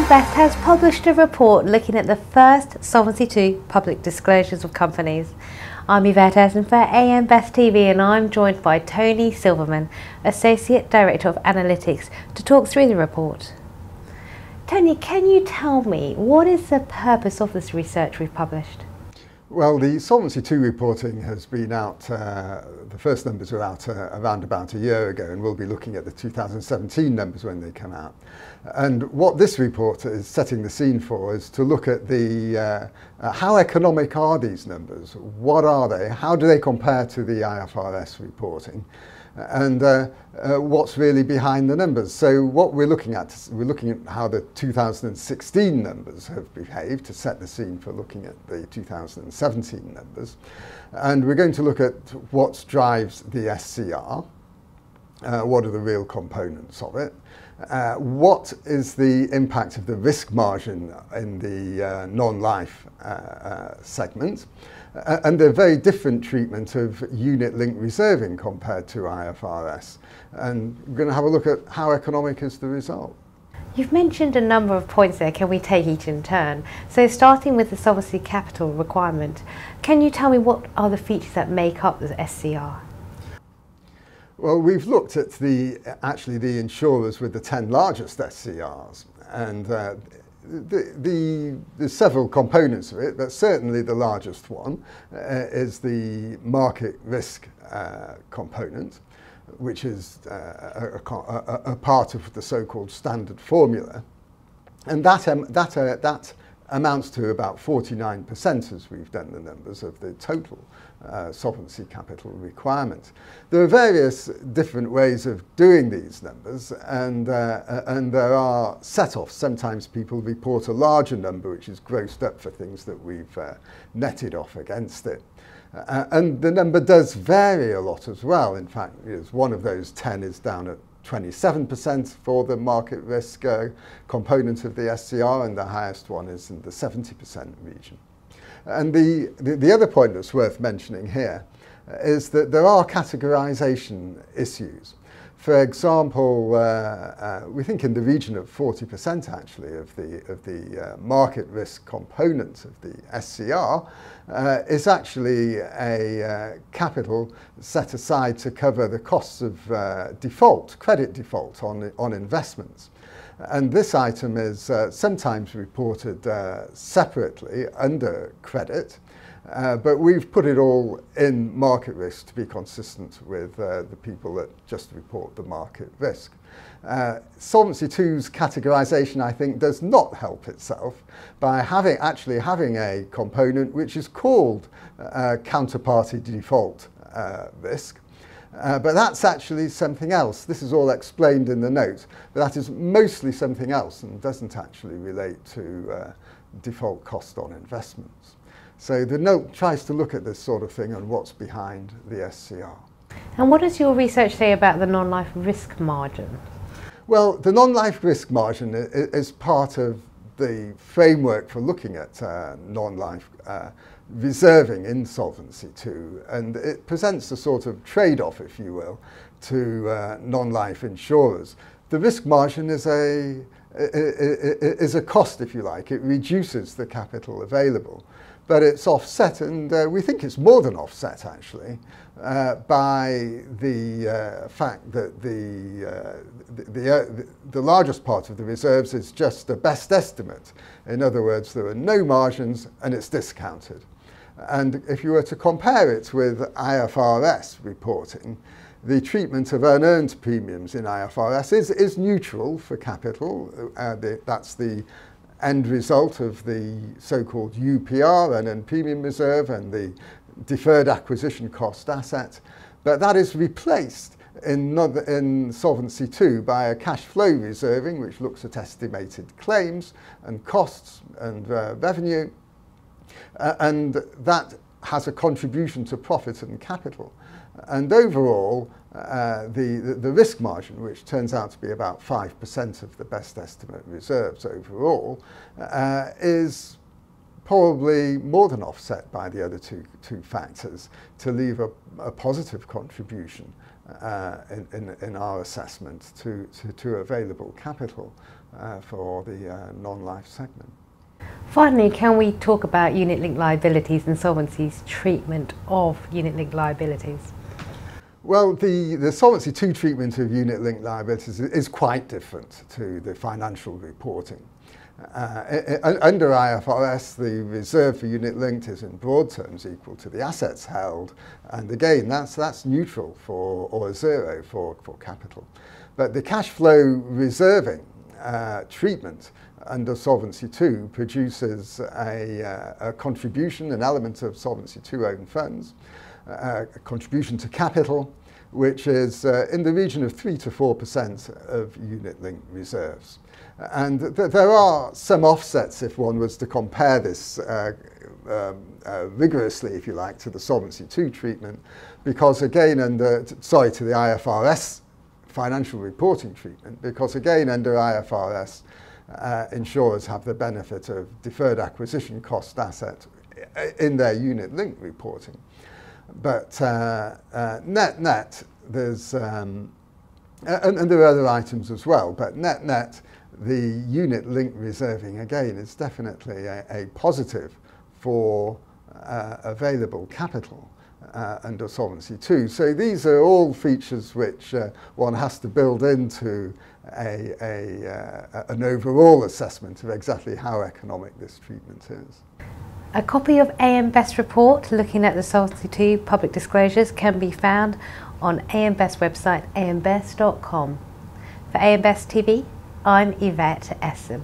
AM Best has published a report looking at the first Solvency II public disclosures of companies. I'm Yvette Essen for AM Best TV, and I'm joined by Tony Silverman, Associate Director of Analytics, to talk through the report. Tony, can you tell me what is the purpose of this research we've published? Well, the Solvency II reporting has been out, the first numbers were out around about a year ago, and we'll be looking at the 2017 numbers when they come out. And what this report is setting the scene for is to look at the how economic are these numbers? What are they? How do they compare to the IFRS reporting? And what's really behind the numbers. So what we're looking at how the 2016 numbers have behaved to set the scene for looking at the 2017 numbers. And we're going to look at what drives the SCR, what are the real components of it, what is the impact of the risk margin in the non-life segment, and a very different treatment of unit-linked reserving compared to IFRS. And we're going to have a look at how economic is the result. You've mentioned a number of points there. Can we take each in turn? So starting with the solvency capital requirement, can you tell me what are the features that make up the SCR? Well, we've looked at the insurers with the 10 largest SCRs, and there's several components of it, but certainly the largest one is the market risk component, which is a part of the so-called standard formula, and that amounts to about 49%, as we've done the numbers, of the total solvency capital requirement. There are various different ways of doing these numbers, and there are set-offs. Sometimes people report a larger number which is grossed up for things that we've netted off against it. And the number does vary a lot as well. In fact, one of those 10 is down at 27% for the market risk component of the SCR, and the highest one is in the 70% region. And the other point that's worth mentioning here is that there are categorization issues. For example, we think in the region of 40% actually of the market risk component of the SCR is actually a capital set aside to cover the costs of credit default on investments. And this item is sometimes reported separately under credit, but we've put it all in market risk to be consistent with the people that just report the market risk. Solvency II's categorization, I think, does not help itself by actually having a component which is called counterparty default risk. But that's actually something else. This is all explained in the note, but that is mostly something else and doesn't actually relate to default cost on investments. So the note tries to look at this sort of thing and what's behind the SCR. And what does your research say about the non-life risk margin? Well, the non-life risk margin is part of the framework for looking at non-life reserving in Solvency II, and it presents a sort of trade-off, if you will, to non-life insurers. The risk margin is a cost, if you like. It reduces the capital available, but it's offset, and we think it's more than offset actually, by the fact that the largest part of the reserves is just a best estimate. In other words, there are no margins and it's discounted. And if you were to compare it with IFRS reporting, the treatment of unearned premiums in IFRS is neutral for capital. That's the end result of the so-called UPR, unearned premium reserve, and the deferred acquisition cost asset. But that is replaced in Solvency II by a cash flow reserving, which looks at estimated claims and costs and revenue. And that has a contribution to profit and capital. And overall, the risk margin, which turns out to be about 5% of the best estimate reserves overall, is probably more than offset by the other two factors to leave a positive contribution in our assessment to available capital for the non-life segment. Finally, can we talk about unit-linked liabilities and Solvency's treatment of unit-linked liabilities? Well, the Solvency II treatment of unit-linked liabilities is quite different to the financial reporting. Under IFRS, the reserve for unit-linked is in broad terms equal to the assets held, and again, that's neutral or zero for capital. But the cash flow reserving treatment under Solvency II produces a contribution, an element of Solvency II own funds, a contribution to capital, which is in the region of 3 to 4% of unit-linked reserves. And there are some offsets if one was to compare this rigorously, if you like, to the Solvency II treatment, because again, to the IFRS financial reporting treatment, because again, under IFRS, insurers have the benefit of deferred acquisition cost asset in their unit-linked reporting. But net-net, there's, and there are other items as well, but net-net, the unit-linked reserving, again, is definitely a positive for available capital under Solvency II. So these are all features which one has to build into an overall assessment of exactly how economic this treatment is. A copy of AM Best report looking at the Solvency II public disclosures can be found on AM Best website, ambest.com. For AM Best TV, I'm Yvette Essen.